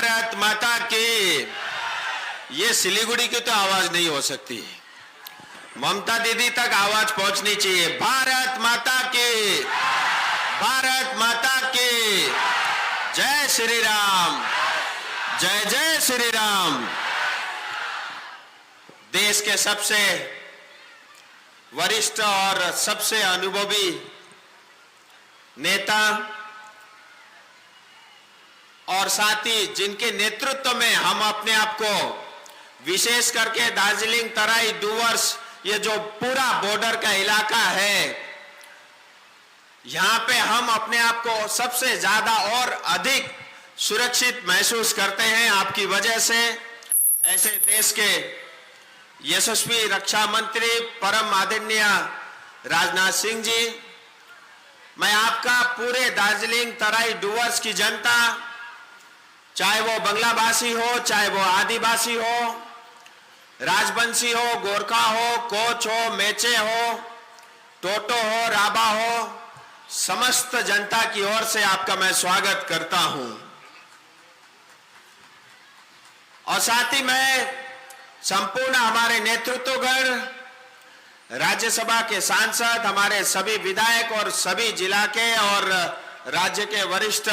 भारत माता की। ये सिलीगुड़ी की तो आवाज नहीं हो सकती, ममता दीदी तक आवाज पहुंचनी चाहिए। भारत माता की, भारत माता की। जय श्री राम, जय जय श्री राम। देश के सबसे वरिष्ठ और सबसे अनुभवी नेता और साथ ही जिनके नेतृत्व में हम अपने आप को विशेष करके दार्जिलिंग, तराई, डुवर्स, ये जो पूरा बॉर्डर का इलाका है, यहां पे हम अपने आप को सबसे ज्यादा और अधिक सुरक्षित महसूस करते हैं आपकी वजह से। ऐसे देश के यशस्वी रक्षा मंत्री परम आदरणीय राजनाथ सिंह जी, मैं आपका पूरे दार्जिलिंग, तराई, डुवर्स की जनता, चाहे वो बंगलाभाषी हो, चाहे वो आदिवासी हो, राजवंशी हो, गोरखा हो, कोच हो, मेचे हो, टोटो हो, राबा हो, समस्त जनता की ओर से आपका मैं स्वागत करता हूं। और साथ ही मैं संपूर्ण हमारे नेतृत्वगण, राज्यसभा के सांसद, हमारे सभी विधायक और सभी जिला के और राज्य के वरिष्ठ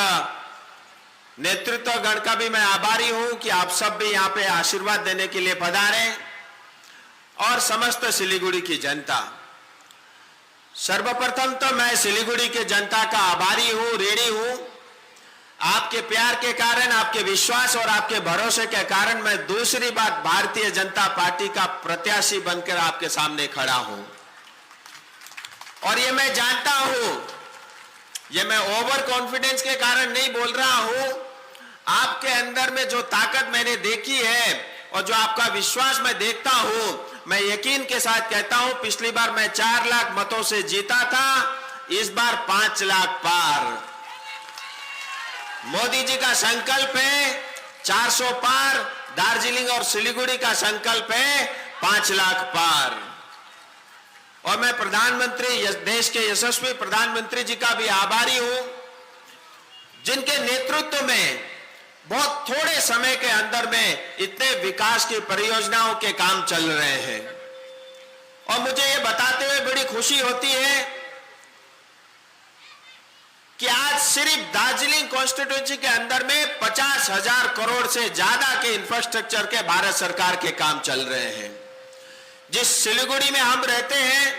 नेतृत्वगण का भी मैं आभारी हूं कि आप सब भी यहां पे आशीर्वाद देने के लिए पधारे। और समस्त सिलीगुड़ी की जनता, सर्वप्रथम तो मैं सिलीगुड़ी के जनता का आभारी हूं, ऋणी हूं। आपके प्यार के कारण, आपके विश्वास और आपके भरोसे के कारण मैं दूसरी बार भारतीय जनता पार्टी का प्रत्याशी बनकर आपके सामने खड़ा हूं। और ये मैं जानता हूं, ये मैं ओवर कॉन्फिडेंस के कारण नहीं बोल रहा हूं, आपके अंदर में जो ताकत मैंने देखी है और जो आपका विश्वास मैं देखता हूं, मैं यकीन के साथ कहता हूं, पिछली बार मैं 4 लाख मतों से जीता था, इस बार 5 लाख पार। मोदी जी का संकल्प है 400 पार, दार्जिलिंग और सिलीगुड़ी का संकल्प है 5 लाख पार। और मैं प्रधानमंत्री, देश के यशस्वी प्रधानमंत्री जी का भी आभारी हूं, जिनके नेतृत्व में बहुत थोड़े समय के अंदर में इतने विकास की परियोजनाओं के काम चल रहे हैं। और मुझे ये बताते हुए बड़ी खुशी होती है कि आज सिर्फ दार्जिलिंग कॉन्स्टिट्यूंसी के अंदर में 50,000 करोड़ से ज्यादा के इंफ्रास्ट्रक्चर के भारत सरकार के काम चल रहे हैं। जिस सिलीगुड़ी में हम रहते हैं,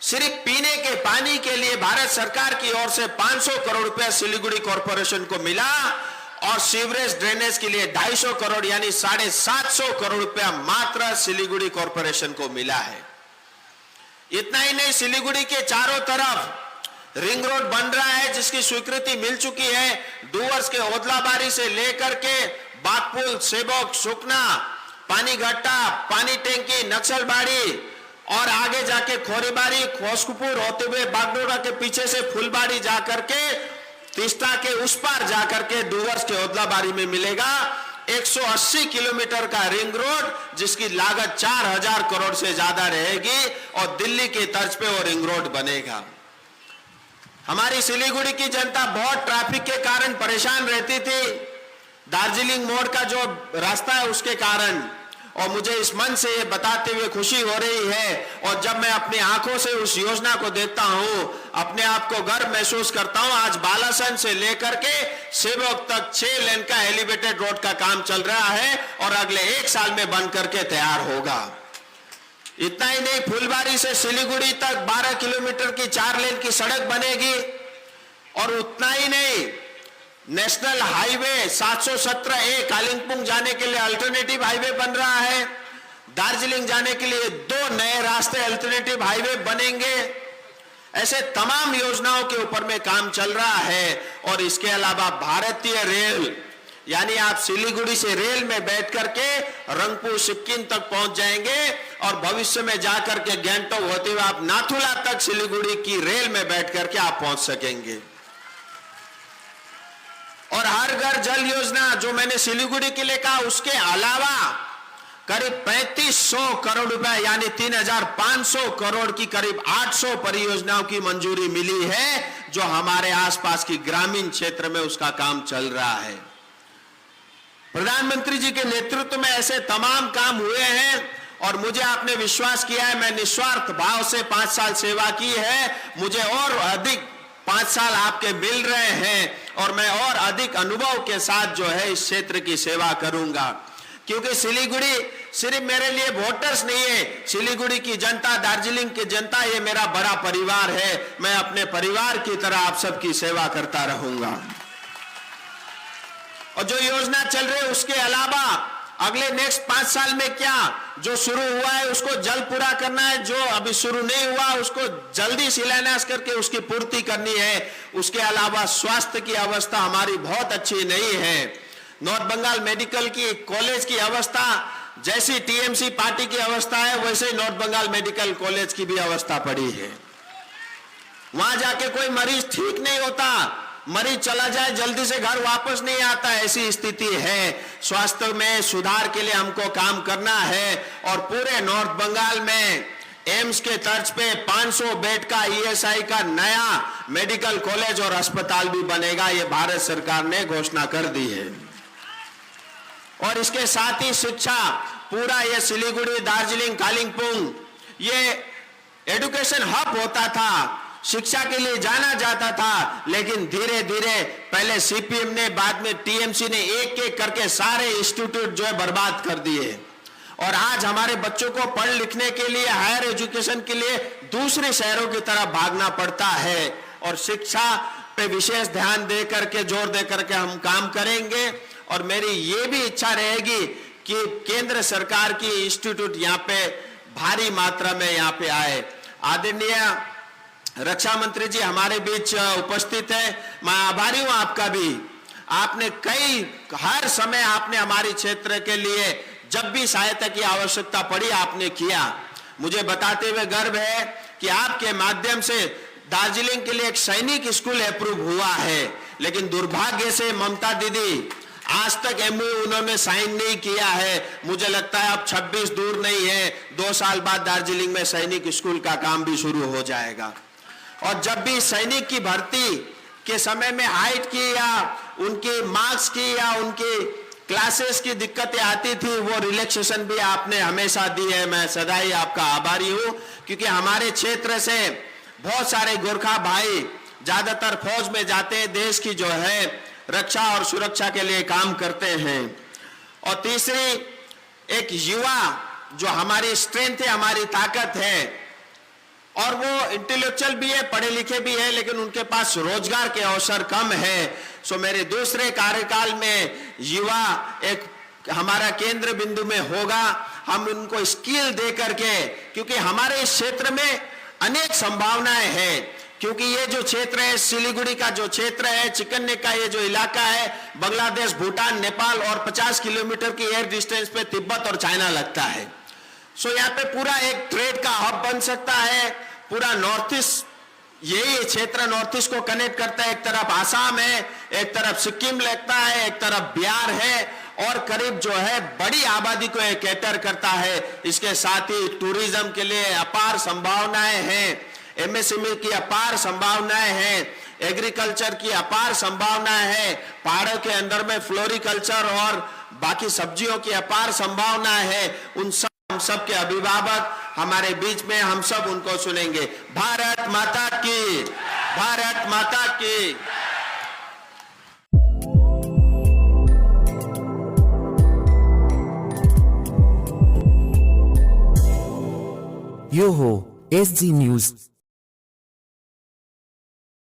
सिर्फ पीने के पानी के लिए भारत सरकार की ओर से 500 करोड़ रुपया सिलीगुड़ी कॉरपोरेशन को मिला और सीवरेज ड्रेनेज के लिए 250 करोड़ यानी 750 करोड़ रुपया मात्र सिलीगुड़ी कॉरपोरेशन को मिला है। इतना ही नहीं, सिलीगुड़ी के चारों तरफ रिंग रोड बन रहा है जिसकी स्वीकृति मिल चुकी है। डुवर्स के ओदलाबारी से लेकर के बागपुल, सेबोक, सुकना, पानी घट्टा, पानी टैंकी, नक्सलबाड़ी और आगे जाके खोरीबारी, खोसकुपुर होते हुए बागडोरा के पीछे से फुलबाड़ी जाकर के तीस्ता के उस पार जाकर के डुवर्स के ओदलाबारी में मिलेगा 180 किलोमीटर का रिंग रोड, जिसकी लागत 4000 करोड़ से ज्यादा रहेगी और दिल्ली के तर्ज पे वो रिंग रोड बनेगा। हमारी सिलीगुड़ी की जनता बहुत ट्रैफिक के कारण परेशान रहती थी, दार्जिलिंग मोड़ का जो रास्ता है उसके कारण। और मुझे इस मन से ये बताते हुए खुशी हो रही है, और जब मैं अपनी आंखों से उस योजना को देखता हूं, अपने आप को गर्व महसूस करता हूं। आज बालासन से लेकर के सेवक तक 6 लेन का एलिवेटेड रोड का काम चल रहा है और अगले 1 साल में बन करके तैयार होगा। इतना ही नहीं, फुलबारी से सिलीगुड़ी तक 12 किलोमीटर की 4 लेन की सड़क बनेगी। और उतना ही नहीं, नेशनल हाईवे 717A कालिंपोंग जाने के लिए अल्टरनेटिव हाईवे बन रहा है। दार्जिलिंग जाने के लिए 2 नए रास्ते अल्टरनेटिव हाईवे बनेंगे। ऐसे तमाम योजनाओं के ऊपर में काम चल रहा है। और इसके अलावा भारतीय रेल, यानी आप सिलीगुड़ी से रेल में बैठ करके रंगपुर, सिक्किम तक पहुंच जाएंगे और भविष्य में जाकर के गैंगटॉक होते हुए आप नाथुला तक सिलीगुड़ी की रेल में बैठ करके आप पहुंच सकेंगे। और हर घर जल योजना जो मैंने सिलीगुड़ी के लिए कहा, उसके अलावा करीब 3500 करोड़ रुपए यानी 3500 करोड़ की करीब 800 परियोजनाओं की मंजूरी मिली है, जो हमारे आसपास की ग्रामीण क्षेत्र में उसका काम चल रहा है। प्रधानमंत्री जी के नेतृत्व में ऐसे तमाम काम हुए हैं और मुझे आपने विश्वास किया है, मैं निस्वार्थ भाव से 5 साल सेवा की है, मुझे और अधिक 5 साल आपके मिल रहे हैं और मैं और अधिक अनुभव के साथ जो है इस क्षेत्र की सेवा करूंगा। क्योंकि सिलीगुड़ी सिर्फ मेरे लिए वोटर्स नहीं है, सिलीगुड़ी की जनता, दार्जिलिंग की जनता, ये मेरा बड़ा परिवार है। मैं अपने परिवार की तरह आप सबकी सेवा करता रहूंगा। और जो योजना चल रही है उसके अलावा अगले नेक्स्ट 5 साल में क्या जो शुरू हुआ है उसको जल्द पूरा करना है, जो अभी शुरू नहीं हुआ उसको जल्दी शिलान्यास करके उसकी पूर्ति करनी है। उसके अलावा स्वास्थ्य की अवस्था हमारी बहुत अच्छी नहीं है। नॉर्थ बंगाल मेडिकल की कॉलेज की अवस्था जैसी टीएमसी पार्टी की अवस्था है वैसे ही नॉर्थ बंगाल मेडिकल कॉलेज की भी अवस्था पड़ी है। वहां जाके कोई मरीज ठीक नहीं होता, मरीज चला जाए जल्दी से घर वापस नहीं आता, ऐसी स्थिति है। स्वास्थ्य में सुधार के लिए हमको काम करना है और पूरे नॉर्थ बंगाल में एम्स के तर्ज पे 500 बेड का ईएसआई का नया मेडिकल कॉलेज और अस्पताल भी बनेगा, ये भारत सरकार ने घोषणा कर दी है। और इसके साथ ही शिक्षा, पूरा ये सिलीगुड़ी, दार्जिलिंग, कालिंपोंग ये एजुकेशन हब होता था, शिक्षा के लिए जाना जाता था, लेकिन धीरे धीरे पहले सीपीएम ने, बाद में टीएमसी ने एक एक करके सारे इंस्टीट्यूट जो है बर्बाद कर दिए। और आज हमारे बच्चों को पढ़ लिखने के लिए, हायर एजुकेशन के लिए दूसरे शहरों की तरफ भागना पड़ता है। और शिक्षा पे विशेष ध्यान दे करके, जोर दे करके हम काम करेंगे। और मेरी ये भी इच्छा रहेगी कि केंद्र सरकार की इंस्टीट्यूट यहाँ पे भारी मात्रा में यहाँ पे आए। आदरणीय रक्षा मंत्री जी हमारे बीच उपस्थित है, मैं आभारी हूं आपका भी। आपने हर समय आपने हमारे क्षेत्र के लिए जब भी सहायता की आवश्यकता पड़ी आपने किया। मुझे बताते हुए गर्व है कि आपके माध्यम से दार्जिलिंग के लिए एक सैनिक स्कूल अप्रूव हुआ है, लेकिन दुर्भाग्य से ममता दीदी आज तक एमओयू उन्होंने साइन नहीं किया है। मुझे लगता है अब 26 दूर नहीं है, 2 साल बाद दार्जिलिंग में सैनिक स्कूल का काम भी शुरू हो जाएगा। और जब भी सैनिक की भर्ती के समय में हाइट की या उनके मार्क्स की या उनकी क्लासेस की दिक्कतें आती थी, वो रिलैक्सेशन भी आपने हमेशा दी है। मैं सदा ही आपका आभारी हूं, क्योंकि हमारे क्षेत्र से बहुत सारे गोरखा भाई ज्यादातर फौज में जाते हैं, देश की जो है रक्षा और सुरक्षा के लिए काम करते हैं। और तीसरी, एक युवा जो हमारी स्ट्रेंथ है, हमारी ताकत है, और वो इंटेलेक्चुअल भी है, पढ़े लिखे भी है, लेकिन उनके पास रोजगार के अवसर कम है। सो मेरे दूसरे कार्यकाल में युवा एक हमारा केंद्र बिंदु में होगा। हम उनको स्किल दे करके, क्योंकि हमारे इस क्षेत्र में अनेक संभावनाएं हैं, क्योंकि ये जो क्षेत्र है, सिलीगुड़ी का जो क्षेत्र है, चिकन नेक का ये जो इलाका है, बांग्लादेश, भूटान, नेपाल और 50 किलोमीटर की एयर डिस्टेंस पे तिब्बत और चाइना लगता है। सो यहाँ पे पूरा एक ट्रेड का हब बन सकता है। पूरा नॉर्थ ईस्ट, यही क्षेत्र नॉर्थ ईस्ट को कनेक्ट करता है। एक तरफ आसाम है, एक तरफ सिक्किम लगता है, एक तरफ बिहार है, और करीब जो है बड़ी आबादी को कैटर करता है। इसके साथ ही टूरिज्म के लिए अपार संभावनाएं हैं, एमएसएमई की अपार संभावनाएं हैं, एग्रीकल्चर की अपार संभावनाएं हैं, पहाड़ों के अंदर में फ्लोरिकल्चर और बाकी सब्जियों की अपार संभावनाएं हैं। उन सब हम सब के अभिभावक हमारे बीच में, हम सब उनको सुनेंगे। भारत माता की, भारत माता की। यो हो एसजी न्यूज।